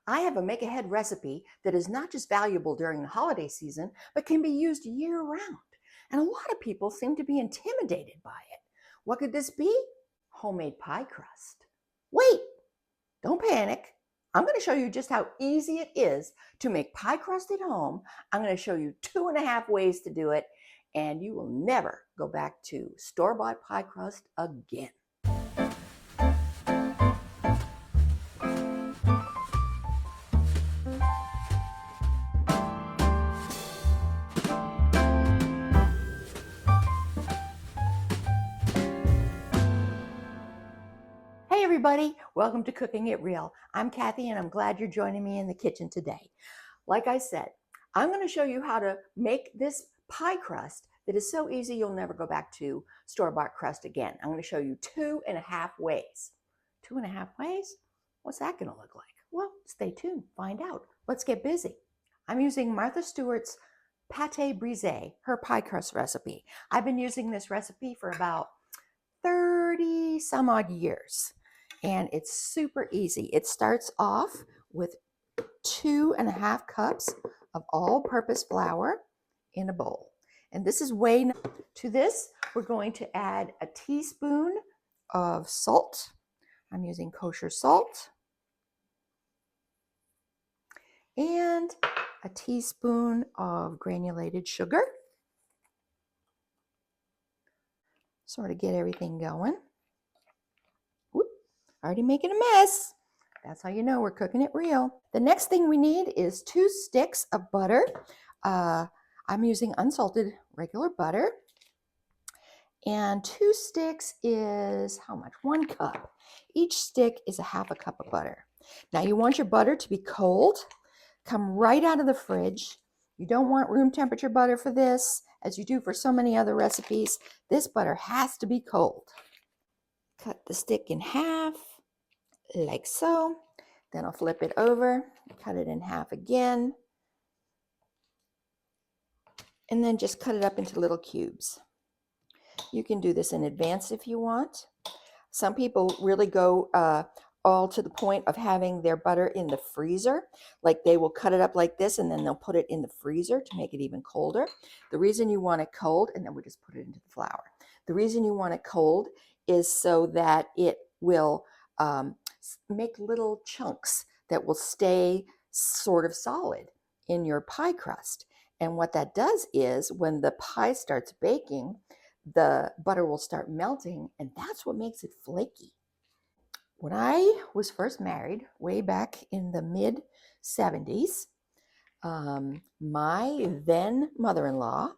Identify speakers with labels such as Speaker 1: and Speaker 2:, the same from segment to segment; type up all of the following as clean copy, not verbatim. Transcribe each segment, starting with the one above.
Speaker 1: I have a make-ahead recipe that is not just valuable during the holiday season, but can be used year-round. And a lot of people seem to be intimidated by it. What could this be? Homemade pie crust. Wait, don't panic. I'm going to show you just how easy it is to make pie crust at home. I'm going to show you 2.5 ways to do it, and you will never go back to store-bought pie crust again. Hey everybody, welcome to Cooking It Real. I'm Kathy and I'm glad you're joining me in the kitchen today. Like I said, I'm going to show you how to make this pie crust that is so easy you'll never go back to store-bought crust again. I'm going to show you 2.5 ways. 2.5 ways? What's that going to look like? Well, stay tuned, find out. Let's get busy. I'm using Martha Stewart's pâte brisée, her pie crust recipe. I've been using this recipe for about 30 some odd years. And it's super easy. It starts off with 2.5 cups of all-purpose flour in a bowl. And this is to this, we're going to add a teaspoon of salt. I'm using kosher salt. And a teaspoon of granulated sugar. Sort of get everything going. Whoop, already making a mess. That's how you know we're cooking it real. The next thing we need is 2 sticks of butter. I'm using unsalted regular butter. And 2 sticks is how much? 1 cup. Each stick is a half a cup of butter. Now you want your butter to be cold. Come right out of the fridge. You don't want room temperature butter for this, as you do for so many other recipes. This butter has to be cold. Cut the stick in half, like so. Then I'll flip it over, cut it in half again, and then just cut it up into little cubes. You can do this in advance if you want. Some people really go all to the point of having their butter in the freezer. Like they will cut it up like this and then they'll put it in the freezer to make it even colder. The reason you want it cold, and then we just put it into the flour. The reason you want it cold is so that it will make little chunks that will stay sort of solid in your pie crust. And what that does is when the pie starts baking, the butter will start melting, and that's what makes it flaky. When I was first married, way back in the mid-70s, my then mother-in-law,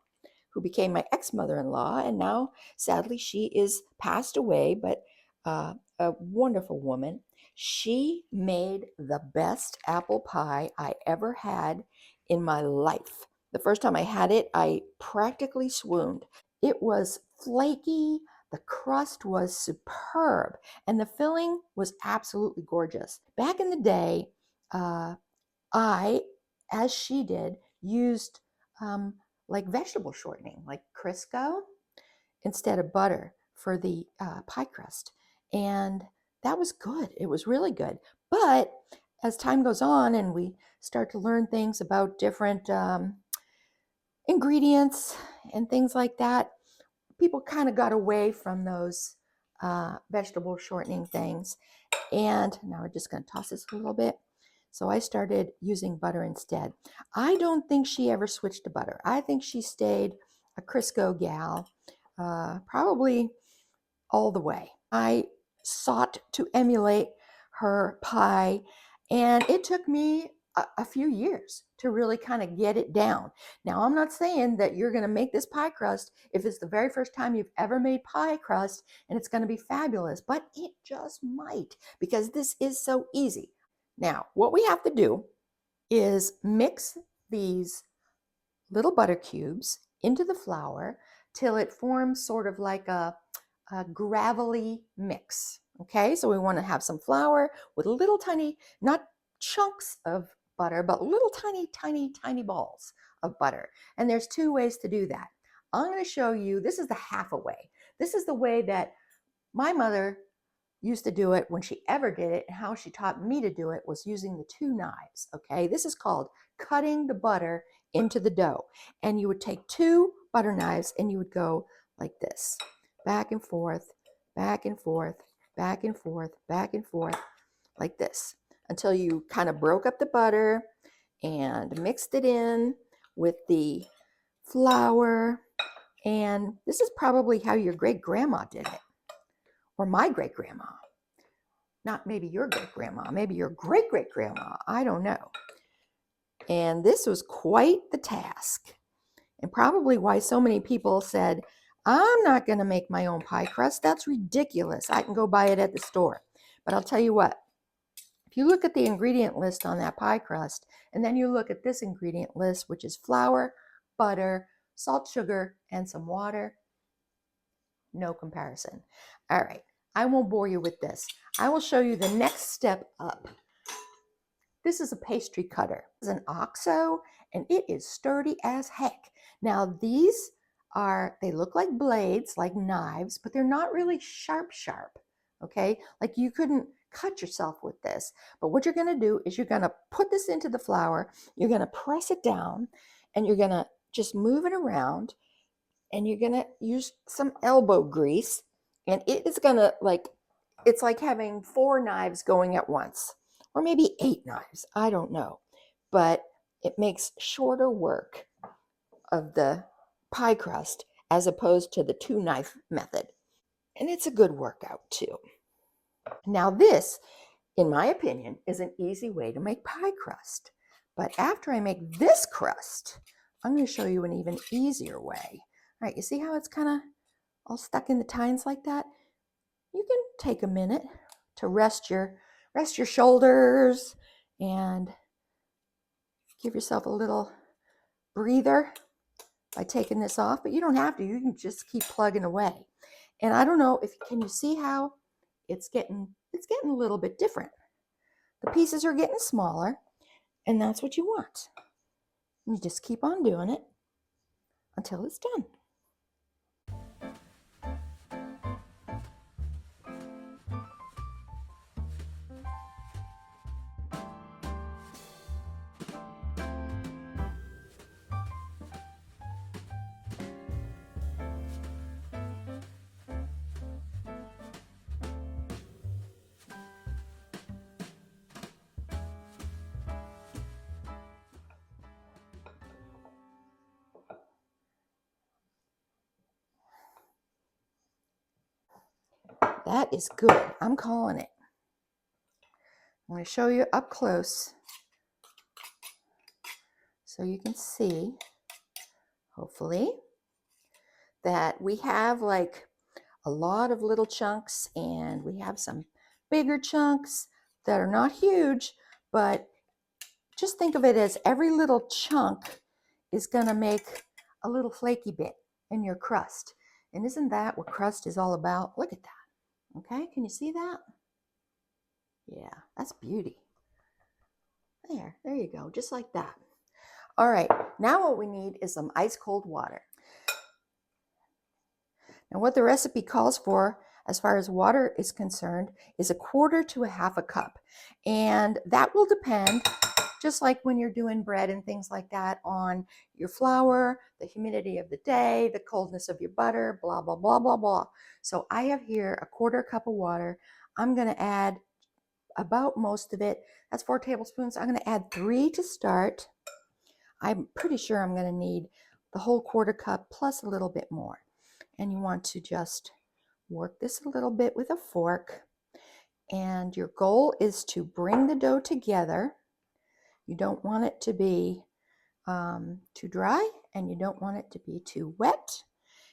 Speaker 1: who became my ex-mother-in-law, and now sadly she is passed away, but a wonderful woman, she made the best apple pie I ever had in my life. The first time I had it, I practically swooned. It was flaky, the crust was superb, and the filling was absolutely gorgeous. Back in the day, I, as she did, used like vegetable shortening, like Crisco, instead of butter for the pie crust. And that was good. It was really good. But as time goes on and we start to learn things about different ingredients and things like that, people kind of got away from those vegetable shortening things. And now we're just going to toss this a little bit. So I started using butter instead. I don't think she ever switched to butter. I think she stayed a Crisco gal, probably all the way. I sought to emulate her pie, and it took me a few years to really kind of get it down. Now, I'm not saying that you're going to make this pie crust if it's the very first time you've ever made pie crust and it's going to be fabulous, but it just might, because this is so easy. Now, what we have to do is mix these little butter cubes into the flour till it forms sort of like a gravelly mix. Okay, so we want to have some flour with little tiny, not chunks of butter, but little tiny, tiny, tiny balls of butter. And there's 2 ways to do that. I'm going to show you, this is the half a way. This is the way that my mother used to do it when she ever did it, and how she taught me to do it was using the two knives. Okay, this is called cutting the butter into the dough. And you would take two butter knives and you would go like this, back and forth, back and forth, back and forth, back and forth, like this, until you kind of broke up the butter and mixed it in with the flour. And this is probably how your great grandma did it, or my great grandma. Not maybe your great grandma, maybe your great great grandma. I don't know. And this was quite the task, and probably why so many people said, I'm not going to make my own pie crust. That's ridiculous. I can go buy it at the store. But I'll tell you what, if you look at the ingredient list on that pie crust, and then you look at this ingredient list, which is flour, butter, salt, sugar, and some water, no comparison. All right, I won't bore you with this. I will show you the next step up. This is a pastry cutter. It's an OXO, and it is sturdy as heck. Now these they look like blades, like knives, but they're not really sharp, okay? Like you couldn't cut yourself with this. But what you're gonna do is you're gonna put this into the flour, you're gonna press it down, and you're gonna just move it around, and you're gonna use some elbow grease, and it is gonna it's like having 4 knives going at once, or maybe 8 knives, I don't know. But it makes shorter work of the pie crust as opposed to the 2-knife method. And it's a good workout too. Now this, in my opinion, is an easy way to make pie crust. But after I make this crust, I'm going to show you an even easier way. All right, you see how it's kind of all stuck in the tines like that? You can take a minute to rest your shoulders and give yourself a little breather by taking this off, but you don't have to. You can just keep plugging away. And I don't know if can you see how it's getting a little bit different. The pieces are getting smaller, and that's what you want. You just keep on doing it until it's done. That is good. I'm calling it. I'm going to show you up close so you can see, hopefully, that we have like a lot of little chunks, and we have some bigger chunks that are not huge, but just think of it as every little chunk is going to make a little flaky bit in your crust. And isn't that what crust is all about? Look at that. Okay, can you see that? Yeah, that's beauty. There you go, just like that. All right, now what we need is some ice cold water. Now what the recipe calls for as far as water is concerned is 1/4 to 1/2 cup. And that will depend, just like when you're doing bread and things like that, on your flour, the humidity of the day, the coldness of your butter, blah, blah, blah, blah, blah. So I have here 1/4 cup of water. I'm going to add about most of it. That's 4 tablespoons. I'm going to add 3 to start. I'm pretty sure I'm going to need the whole 1/4 cup plus a little bit more. And you want to just work this a little bit with a fork. And your goal is to bring the dough together. You don't want it to be too dry, and you don't want it to be too wet.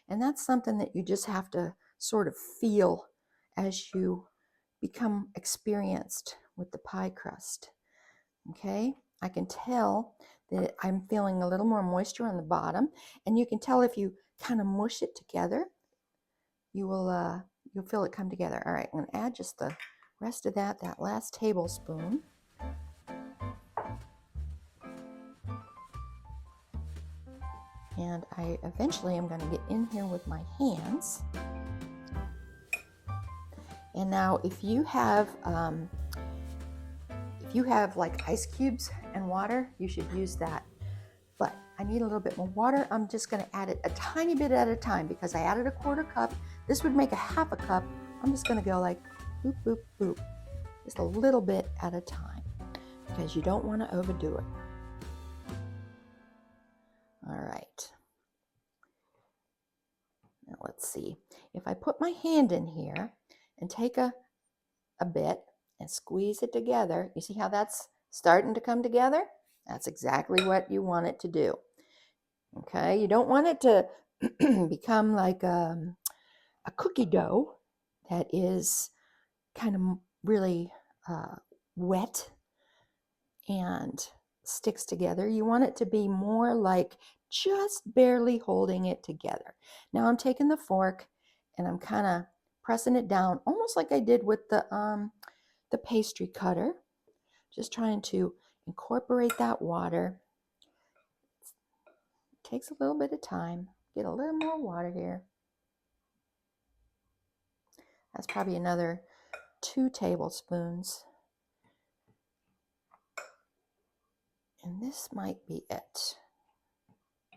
Speaker 1: And that's something that you just have to sort of feel as you become experienced with the pie crust. Okay, I can tell that I'm feeling a little more moisture on the bottom, and you can tell if you kind of mush it together, you'll feel it come together. All right, I'm going to add just the rest of that last tablespoon. And I eventually am going to get in here with my hands. And now if you have like ice cubes and water, you should use that. But I need a little bit more water. I'm just going to add it a tiny bit at a time because I added a 1/4 cup. This would make a 1/2 cup. I'm just going to go like boop, boop, boop, just a little bit at a time because you don't want to overdo it. All right. Now let's see. If I put my hand in here and take a bit and squeeze it together, you see how that's starting to come together? That's exactly what you want it to do. Okay, you don't want it to become like a cookie dough that is kind of really wet and sticks together. You want it to be more like just barely holding it together. Now I'm taking the fork and I'm kind of pressing it down, almost like I did with the pastry cutter. Just trying to incorporate that water. It takes a little bit of time. Get a little more water here. That's probably another 2 tablespoons. And this might be it.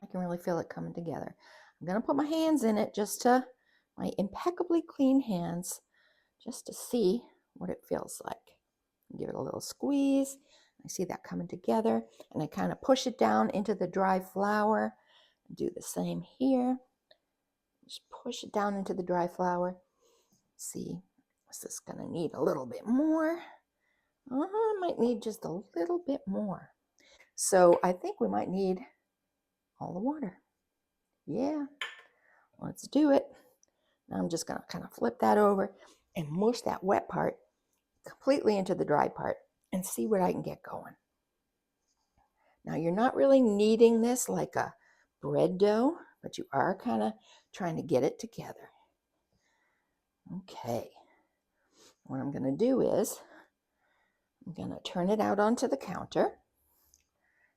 Speaker 1: I can really feel it coming together. I'm going to put my hands in it my impeccably clean hands, just to see what it feels like. Give it a little squeeze. I see that coming together, and I kind of push it down into the dry flour. Do the same here. Just push it down into the dry flour. See, is this going to need a little bit more? I might need just a little bit more. So I think we might need all the water. Yeah, let's do it. Now I'm just going to kind of flip that over and mush that wet part completely into the dry part and see what I can get going. Now you're not really kneading this like a bread dough, but you are kind of trying to get it together. Okay. What I'm going to do is I'm going to turn it out onto the counter.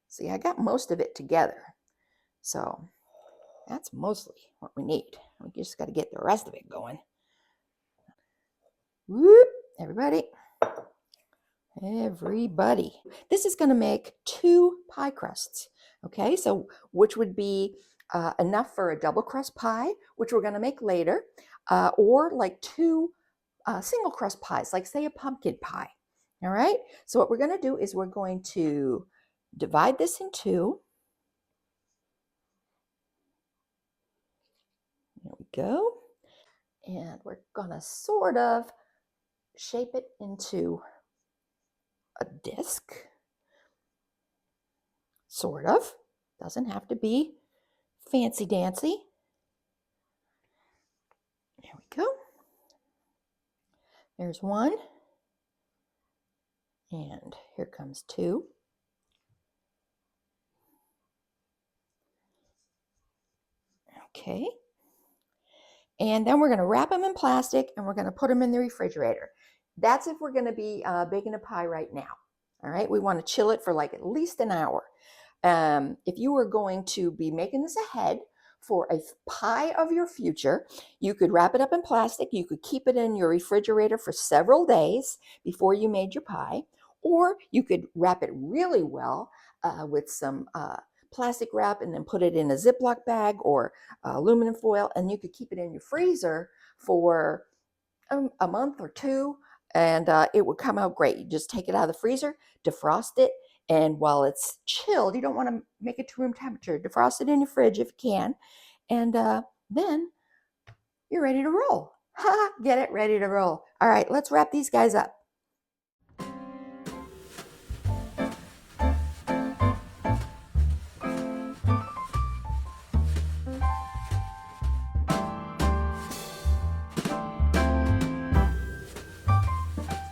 Speaker 1: See, I got most of it together. So that's mostly what we need. We just got to get the rest of it going. Whoop, everybody. This is going to make 2 pie crusts. Okay, so which would be enough for a double crust pie, which we're going to make later, or like 2 single crust pies, like say a pumpkin pie. All right, so what we're going to do is we're going to divide this in 2. There we go. And we're going to sort of shape it into a disc. Sort of. Doesn't have to be fancy dancy. There we go. There's 1. And here comes 2. Okay. And then we're going to wrap them in plastic and we're going to put them in the refrigerator. That's if we're going to be baking a pie right now. All right. We want to chill it for like at least an hour. If you were going to be making this ahead for a pie of your future, you could wrap it up in plastic. You could keep it in your refrigerator for several days before you made your pie, or you could wrap it really well with some plastic wrap and then put it in a Ziploc bag or aluminum foil, and you could keep it in your freezer for a month or 2, and it would come out great. You just take it out of the freezer, defrost it, and while it's chilled, you don't want to make it to room temperature. Defrost it in your fridge if you can, and then you're ready to roll. Get it ready to roll. All right, let's wrap these guys up.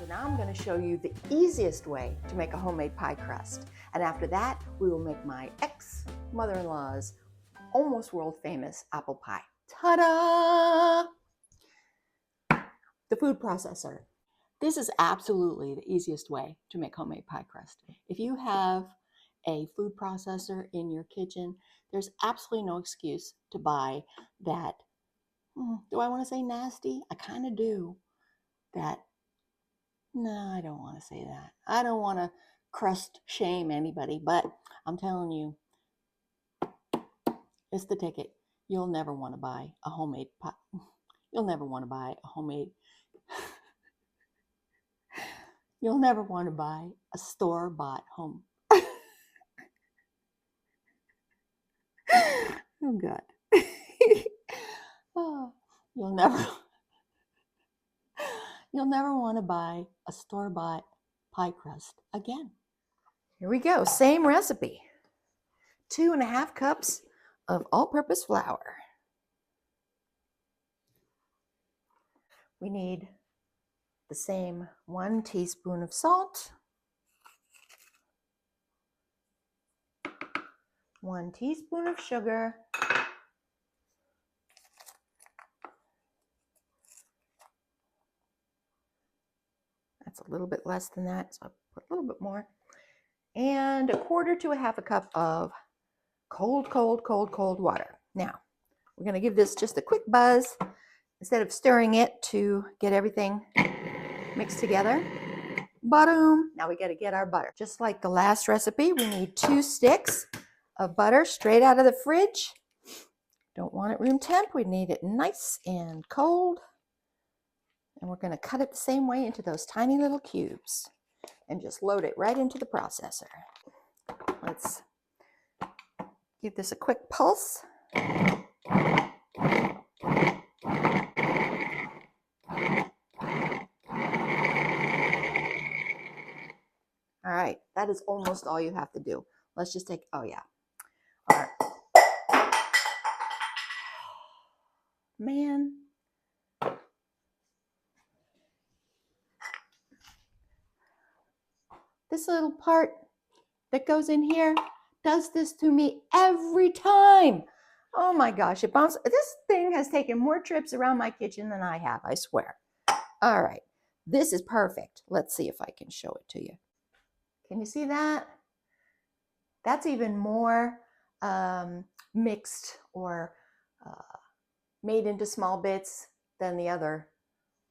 Speaker 1: I'm going to show you the easiest way to make a homemade pie crust. And after that, we will make my ex-mother-in-law's almost world famous apple pie. Ta-da! The food processor. This is absolutely the easiest way to make homemade pie crust. If you have a food processor in your kitchen, there's absolutely no excuse to buy that, do I want to say nasty? I kind of do. that, no, I don't want to say that. I don't want to crust shame anybody, but I'm telling you, it's the ticket. You'll never want to buy a homemade pie. You'll never want to buy a homemade. You'll never want to buy a store-bought home. Oh, God. Oh, you'll never want to buy a store-bought pie crust again. Here we go. Same recipe. 2.5 cups of all-purpose flour. We need the same 1 teaspoon of salt, 1 teaspoon of sugar, that's a little bit less than that, so I'll put a little bit more, and 1/4 to 1/2 cup of cold water. Now, we're going to give this just a quick buzz instead of stirring it to get everything mixed together. Boom. Now we got to get our butter. Just like the last recipe, we need 2 sticks of butter straight out of the fridge. Don't want it room temp. We need it nice and cold. And we're going to cut it the same way into those tiny little cubes and just load it right into the processor. Let's give this a quick pulse. All right, that is almost all you have to do. Let's just take, oh yeah. All right. Man. This little part that goes in here does this to me every time. Oh my gosh, it bounces. This thing has taken more trips around my kitchen than I have, I swear. All right, this is perfect. Let's see if I can show it to you. Can you see that? That's even more mixed or made into small bits than the other.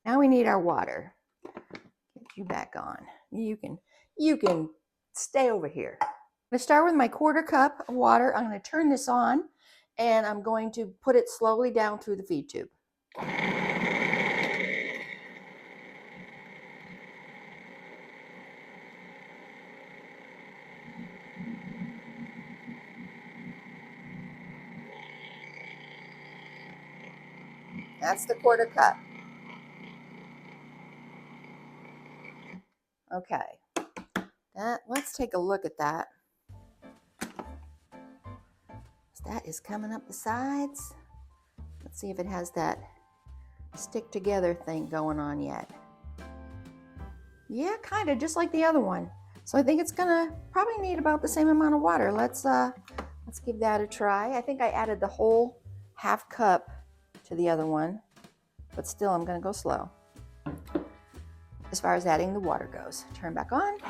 Speaker 1: Now we need our water. Get you back on. You can stay over here. I'm going to start with my 1/4 cup of water. I'm going to turn this on and I'm going to put it slowly down through the feed tube. That's the 1/4 cup. Okay. Let's take a look at that. That is coming up the sides. Let's see if it has that stick together thing going on yet. Yeah, kind of, just like the other one. So I think it's gonna probably need about the same amount of water. Let's give that a try. I think I added the whole 1/2 cup to the other one, but still I'm gonna go slow as far as adding the water goes. Turn back on.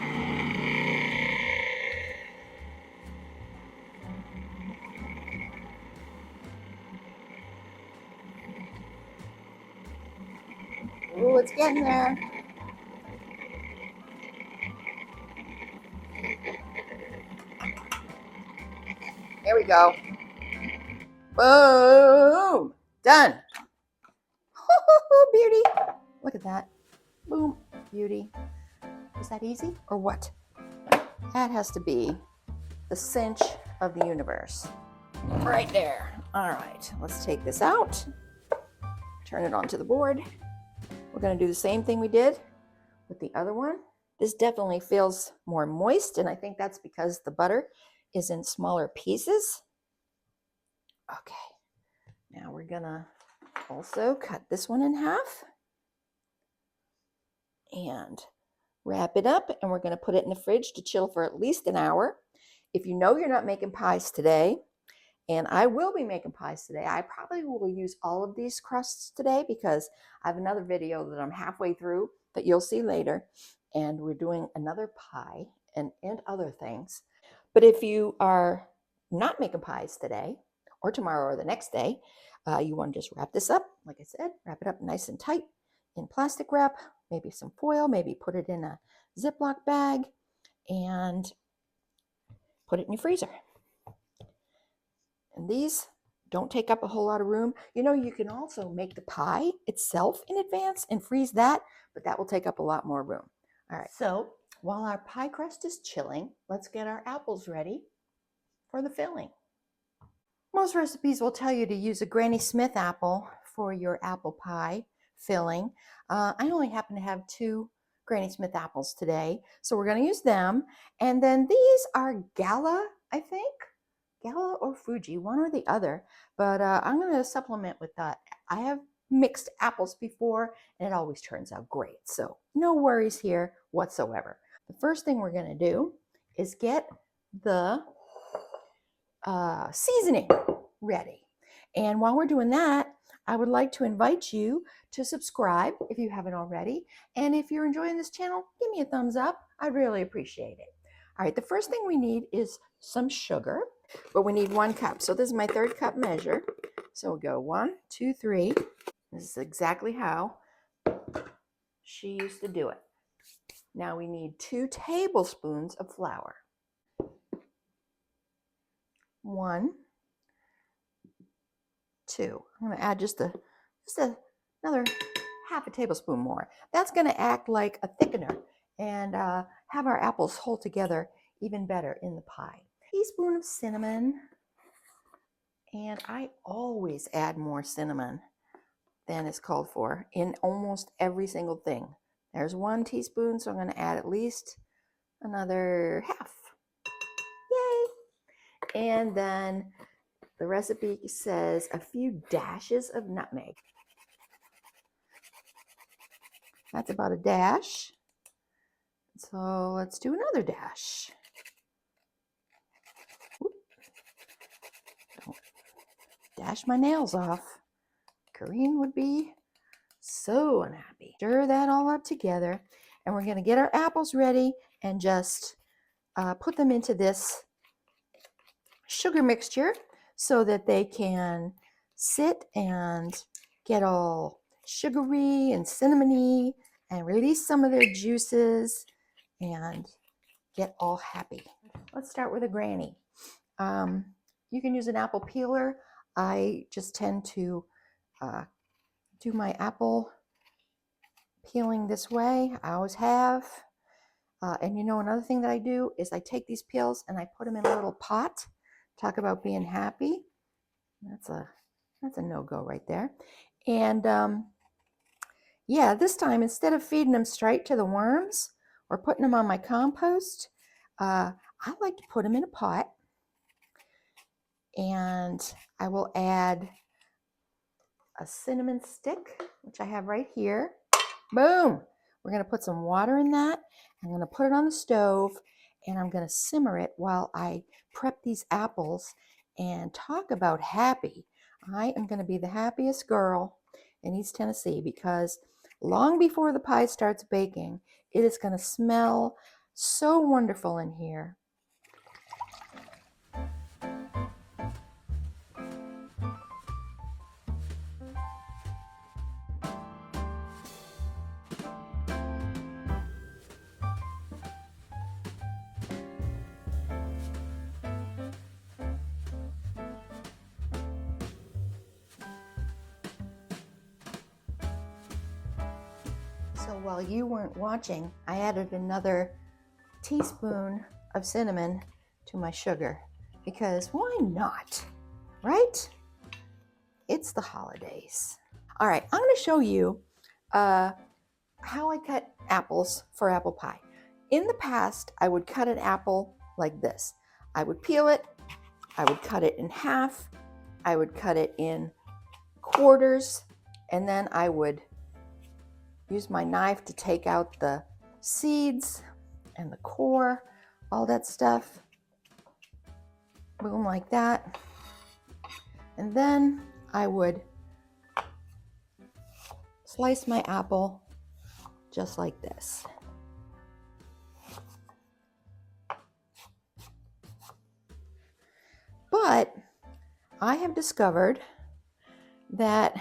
Speaker 1: Ooh, it's getting there. There we go. Boom! Done. Beauty. Look at that. Boom. Beauty. Was that easy or what? That has to be the cinch of the universe. Right there. All right. Let's take this out. Turn it onto the board. We're going to do the same thing we did with the other one. This definitely feels more moist, and I think that's because the butter is in smaller pieces. Okay. Now we're going to also cut this one in half and wrap it up, and we're going to put it in the fridge to chill for at least an hour. If you know you're not making pies today, and I will be making pies today, I probably will use all of these crusts today because I have another video that I'm halfway through that you'll see later, and we're doing another pie and other things. But if you are not making pies today or tomorrow or the next day, you want to just wrap this up. Like I said, wrap it up nice and tight in plastic wrap, maybe some foil, maybe put it in a Ziploc bag and put it in your freezer. And these don't take up a whole lot of room. You know, you can also make the pie itself in advance and freeze that, but that will take up a lot more room. All right, so while our pie crust is chilling, let's get our apples ready for the filling. Most recipes will tell you to use a Granny Smith apple for your apple pie filling. I only happen to have 2 Granny Smith apples today, so we're going to use them. And then these are Gala, I think. Gala or Fuji, one or the other. But I'm going to supplement with that. I have mixed apples before, and it always turns out great. So no worries here whatsoever. The first thing we're going to do is get the seasoning ready. And while we're doing that, I would like to invite you to subscribe if you haven't already. And if you're enjoying this channel, give me a thumbs up. I'd really appreciate it. All right, the first thing we need is some sugar, but we need 1 cup. So this is my 3rd cup measure. So we'll go 1, 2, 3. This is exactly how she used to do it. Now we need 2 tablespoons of flour. 1, 2. I'm going to add just another half a tablespoon more. That's going to act like a thickener and have our apples hold together even better in the pie. Teaspoon of cinnamon, and I always add more cinnamon than is called for in almost every single thing. There's 1 teaspoon, so I'm going to add at least another half. Yay! And then the recipe says a few dashes of nutmeg. That's about a dash. So let's do another dash. Don't dash my nails off. Corinne would be so unhappy. Stir that all up together, and we're going to get our apples ready and just put them into this sugar mixture so that they can sit and get all sugary and cinnamony and release some of their juices and get all happy. Let's start with a granny. You can use an apple peeler. I just tend to do my apple peeling this way. I always have. And you know, another thing that I do is I take these peels and I put them in a little pot. Talk about being happy. That's a no-go right there. And yeah, this time instead of feeding them straight to the worms or putting them on my compost, I like to put them in a pot, and I will add a cinnamon stick, which I have right here. Boom! We're going to put some water in that. I'm going to put it on the stove, and I'm going to simmer it while I prep these apples. And talk about happy. I am going to be the happiest girl in East Tennessee because long before the pie starts baking, it is going to smell so wonderful in here. So while you weren't watching, I added another teaspoon of cinnamon to my sugar because why not, right? It's the holidays. All right, I'm going to show you how I cut apples for apple pie. In the past, I would cut an apple like this. I would peel it, I would cut it in half, I would cut it in quarters, and then I would use my knife to take out the seeds and the core, all that stuff. Boom, like that. And then I would slice my apple just like this. But I have discovered that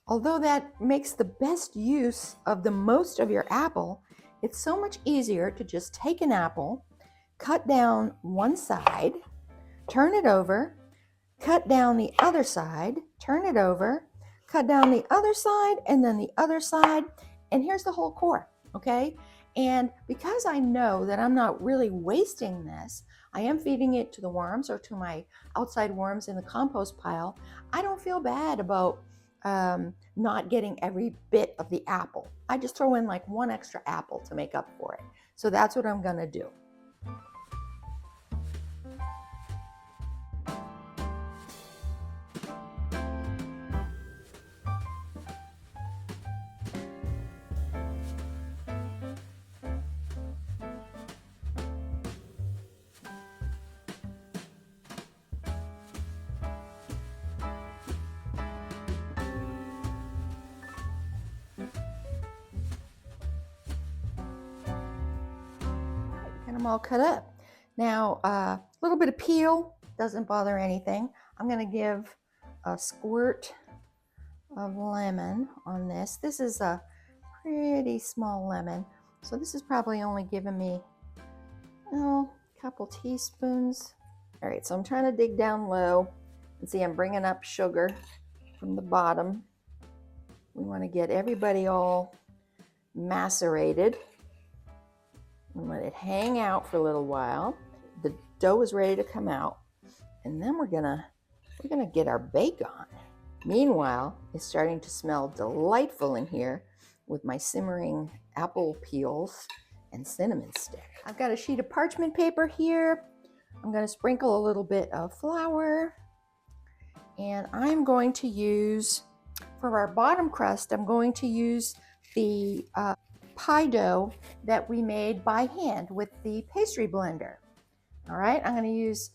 Speaker 1: Although that makes the best use of the most of your apple, it's so much easier to just take an apple, cut down one side, turn it over, cut down the other side, turn it over, cut down the other side, and then the other side, and here's the whole core, okay? And because I know that I'm not really wasting this, I am feeding it to the worms or to my outside worms in the compost pile, I don't feel bad about not getting every bit of the apple. I just throw in like one extra apple to make up for it. So that's what I'm gonna do. Them all cut up. Now, a little bit of peel doesn't bother anything. I'm going to give a squirt of lemon on this. This is a pretty small lemon, so this is probably only giving me a couple teaspoons. All right, so I'm trying to dig down low and see I'm bringing up sugar from the bottom. We want to get everybody all macerated and let it hang out for a little while. The dough is ready to come out, and then we're gonna get our bake on. Meanwhile, it's starting to smell delightful in here with my simmering apple peels and cinnamon stick. I've got a sheet of parchment paper here. I'm gonna sprinkle a little bit of flour, and I'm going to use, for our bottom crust, I'm going to use the pie dough that we made by hand with the pastry blender. All right, I'm going to use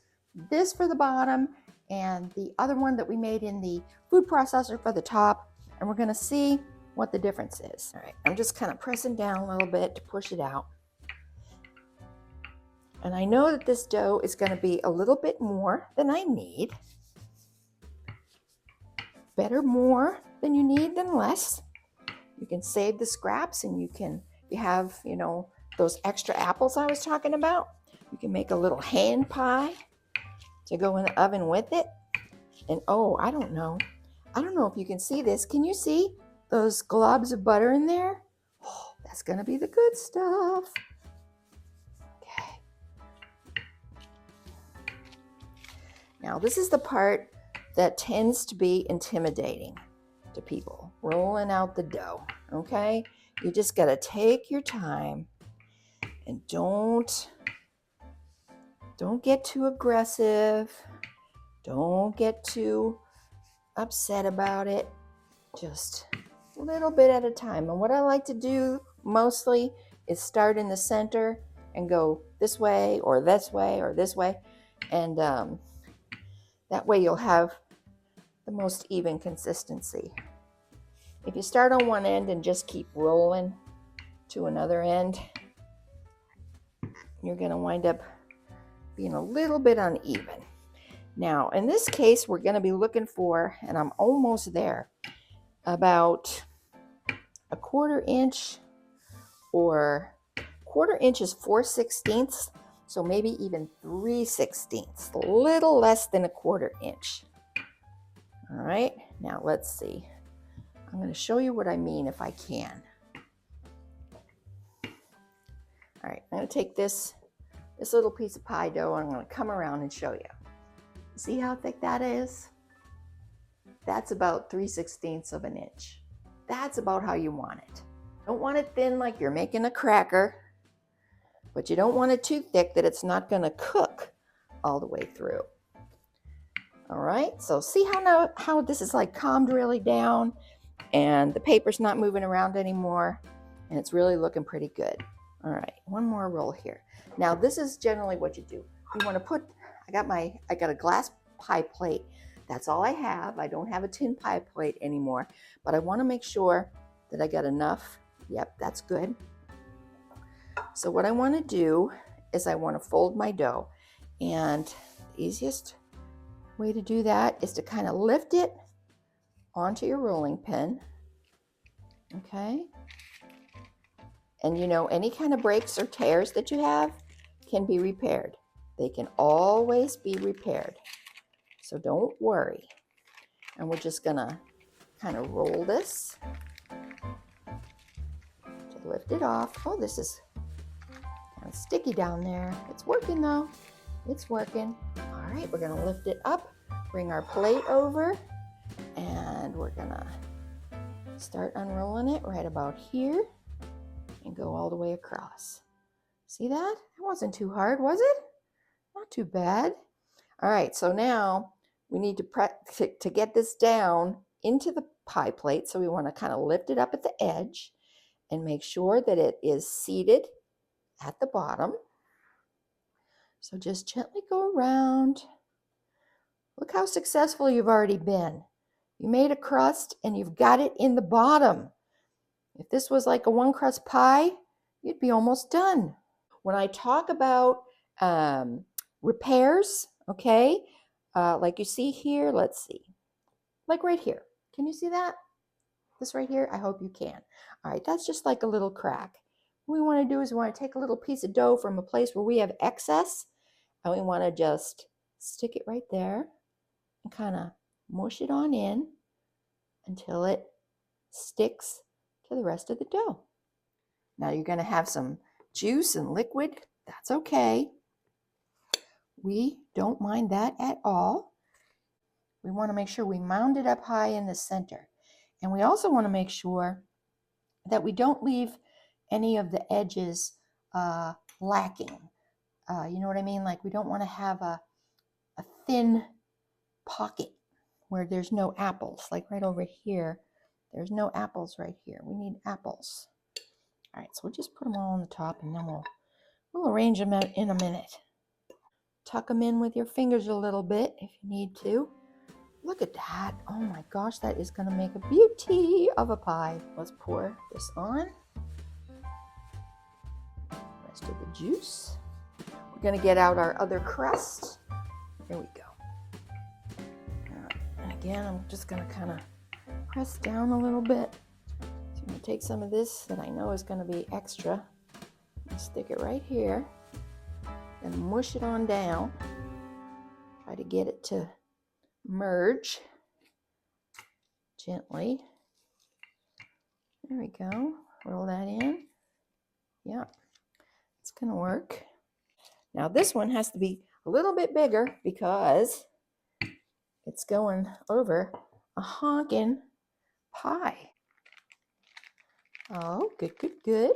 Speaker 1: this for the bottom and the other one that we made in the food processor for the top, and we're going to see what the difference is. All right, I'm just kind of pressing down a little bit to push it out. And I know that this dough is going to be a little bit more than I need. Better more than you need than less. You can save the scraps, and you have, those extra apples I was talking about. You can make a little hand pie to go in the oven with it. And oh, I don't know if you can see this. Can you see those globs of butter in there? Oh, that's gonna be the good stuff. Okay. Now this is the part that tends to be intimidating to people, rolling out the dough. Okay, you just got to take your time and don't get too aggressive, don't get too upset about it, just a little bit at a time. And what I like to do mostly is start in the center and go this way or this way or this way, and that way you'll have the most even consistency. If you start on one end and just keep rolling to another end, you're going to wind up being a little bit uneven. Now, in this case, we're going to be looking for, and I'm almost there, about a 1/4 inch, or 1/4 inch is 4/16, so maybe even 3/16, a little less than a 1/4 inch. All right, now let's see. I'm going to show you what I mean if I can. All right, I'm going to take this little piece of pie dough, and I'm going to come around and show you. See how thick that is? That's about 3/16 of an inch. That's about how you want it. Don't want it thin like you're making a cracker, but you don't want it too thick that it's not going to cook all the way through. All right, so see how this is like calmed really down, and the paper's not moving around anymore, and it's really looking pretty good. All right, one more roll here. Now this is generally what you do. You want to put, I got a glass pie plate. That's all I have. I don't have a tin pie plate anymore, but I want to make sure that I got enough. Yep, that's good. So what I want to do is I want to fold my dough, and the easiest way to do that is to kind of lift it onto your rolling pin, okay? And you know, any kind of breaks or tears that you have can be repaired. They can always be repaired. So don't worry. And we're just gonna kind of roll this to lift it off. Oh, this is kind of sticky down there. It's working though. It's working. All right, we're gonna lift it up, bring our plate over, and we're gonna start unrolling it right about here and go all the way across. See that? That wasn't too hard, was it? Not too bad. All right, so now we need to get this down into the pie plate. So we want to kind of lift it up at the edge and make sure that it is seated at the bottom. So just gently go around. Look how successful you've already been. You made a crust and you've got it in the bottom. If this was like a one crust pie, you'd be almost done. When I talk about repairs, okay, like you see here, let's see, like right here. Can you see that? This right here? I hope you can. All right, that's just like a little crack. What we want to do is we want to take a little piece of dough from a place where we have excess, and we want to just stick it right there and kind of mush it on in until it sticks to the rest of the dough. Now you're going to have some juice and liquid. That's okay. We don't mind that at all. We want to make sure we mound it up high in the center. And we also want to make sure that we don't leave any of the edges lacking. You know what I mean? Like we don't want to have a thin pocket where there's no apples. Like right over here, there's no apples right here. We need apples. All right, so we'll just put them all on the top and then we'll arrange them in a minute. Tuck them in with your fingers a little bit if you need to. Look at that. Oh my gosh, that is going to make a beauty of a pie. Let's pour this on. Rest of the juice. We're going to get out our other crust. Here we go. And again, I'm just going to kind of press down a little bit. So I'm going to take some of this that I know is going to be extra and stick it right here and mush it on down. Try to get it to merge gently. There we go. Roll that in. Yeah, it's gonna work. Now this one has to be a little bit bigger because it's going over a honkin' pie. Oh, good, good, good.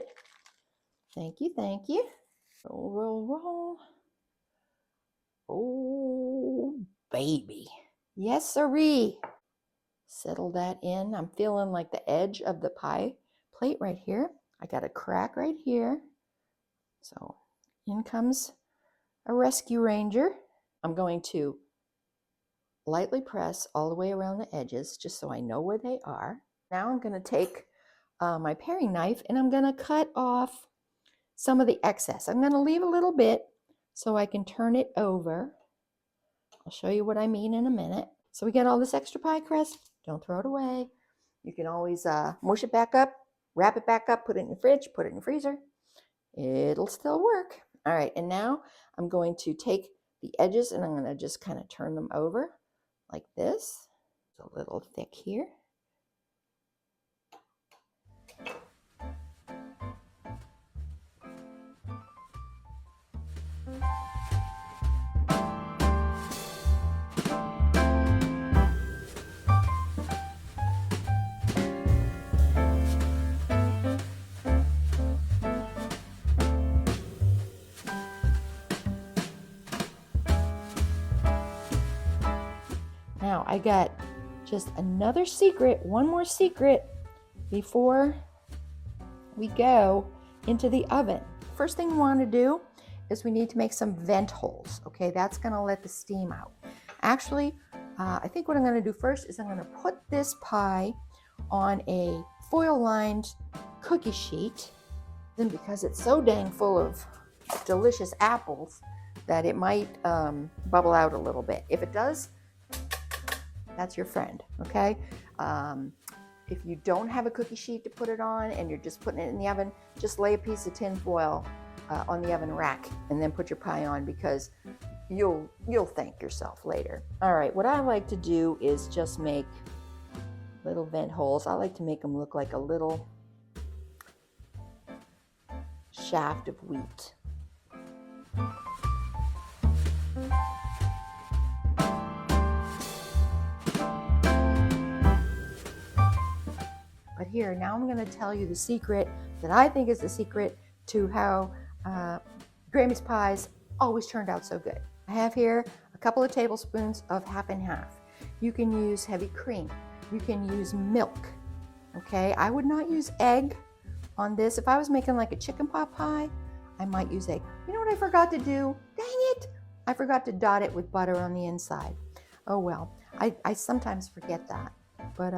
Speaker 1: Thank you, thank you. Roll, roll, roll. Oh, baby. Yes, sirree. Settle that in. I'm feeling like the edge of the pie plate right here. I got a crack right here. So in comes a rescue ranger. I'm going to lightly press all the way around the edges just so I know where they are. Now I'm going to take my paring knife and I'm going to cut off some of the excess. I'm going to leave a little bit so I can turn it over. I'll show you what I mean in a minute. So we got all this extra pie crust. Don't throw it away. You can always mush it back up, wrap it back up, put it in the fridge, put it in the freezer. It'll still work. All right, and now I'm going to take the edges and I'm going to just kind of turn them over like this. It's a little thick here. Now I got just another secret, one more secret before we go into the oven. First thing we want to do is we need to make some vent holes. Okay, that's going to let the steam out. Actually, I think what I'm going to do first is I'm going to put this pie on a foil-lined cookie sheet. Then because it's so dang full of delicious apples that it might bubble out a little bit. If it does, That's your friend, okay? If you don't have a cookie sheet to put it on and you're just putting it in the oven, just lay a piece of tin foil on the oven rack and then put your pie on, because you'll thank yourself later. All right, what I like to do is just make little vent holes. I like to make them look like a little shaft of wheat. But here, now I'm going to tell you the secret that I think is the secret to how Grammy's pies always turned out so good. I have here a couple of tablespoons of half and half. You can use heavy cream. You can use milk. Okay, I would not use egg on this. If I was making like a chicken pot pie, I might use egg. You know what I forgot to do? Dang it! I forgot to dot it with butter on the inside. Oh well, I sometimes forget that, but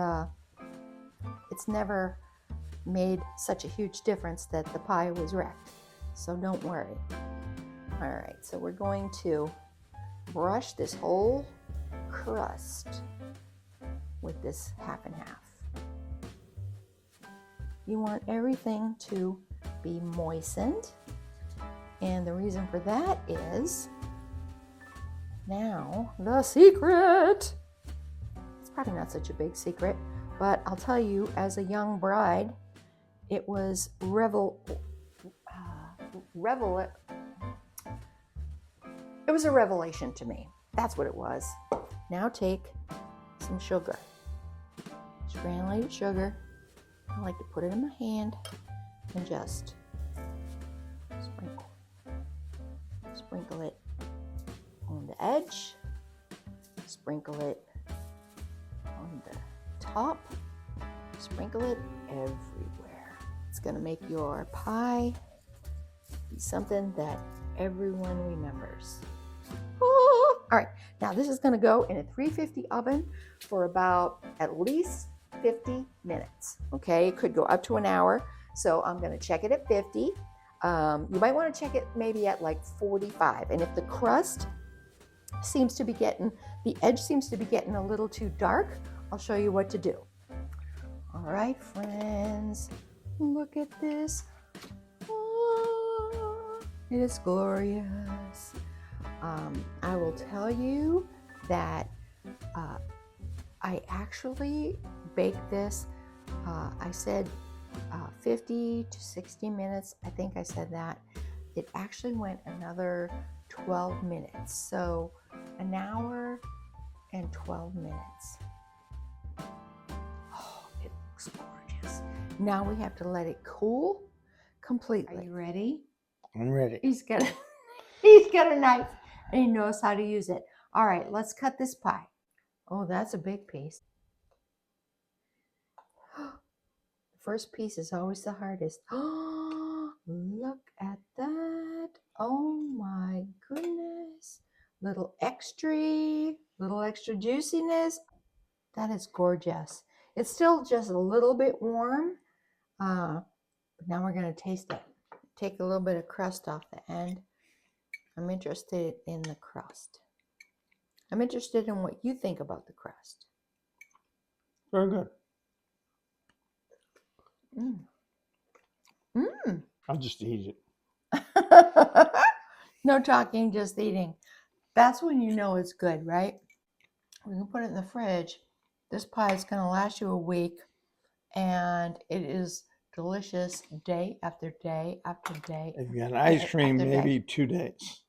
Speaker 1: it's never made such a huge difference that the pie was wrecked. So don't worry. All right, so we're going to brush this whole crust with this half and half. You want everything to be moistened. And the reason for that is, now the secret. It's probably not such a big secret, but I'll tell you, as a young bride, it was a revelation to me. That's what it was. Now take some sugar, just granulated sugar. I like to put it in my hand and just sprinkle it on the edge, sprinkle it on the top, sprinkle it everywhere. It's going to make your pie be something that everyone remembers. Oh, all right, now this is going to go in a 350 oven for about at least 50 minutes. Okay, it could go up to an hour, so I'm going to check it at 50. You might want to check it maybe at like 45, and if the crust seems to be getting, the edge seems to be getting a little too dark, I'll show you what to do. All right, friends, look at this. Oh, it is glorious. I will tell you that I actually baked this, I said 50 to 60 minutes. I think I said that. It actually went another 12 minutes. So an hour and 12 minutes. Oh, it looks gorgeous. Now we have to let it cool completely. Are you ready?
Speaker 2: I'm ready.
Speaker 1: He's got a knife and he knows how to use it. All right, let's cut this pie. Oh, that's a big piece. The first piece is always the hardest. Oh, look at that. Oh my goodness. Little extra juiciness. That is gorgeous. It's still just a little bit warm, but now we're going to taste it. Take a little bit of crust off the end. I'm interested in the crust. I'm interested in what you think about the crust.
Speaker 2: Very good. I'll just eat
Speaker 1: it. No talking, just eating. That's when you know it's good, right? We can put it in the fridge. This pie is going to last you a week, and it is delicious day after day after day.
Speaker 2: If you had ice cream, maybe 2 days.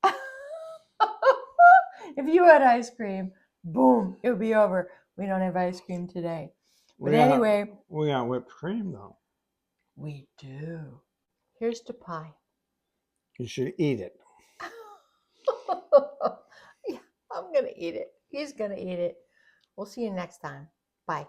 Speaker 1: If you had ice cream, boom, it would be over. We don't have ice cream today. But anyway.
Speaker 2: We got whipped cream, though.
Speaker 1: We do. Here's the pie.
Speaker 2: You should eat it.
Speaker 1: Yeah, I'm going to eat it. He's going to eat it. We'll see you next time. Bye.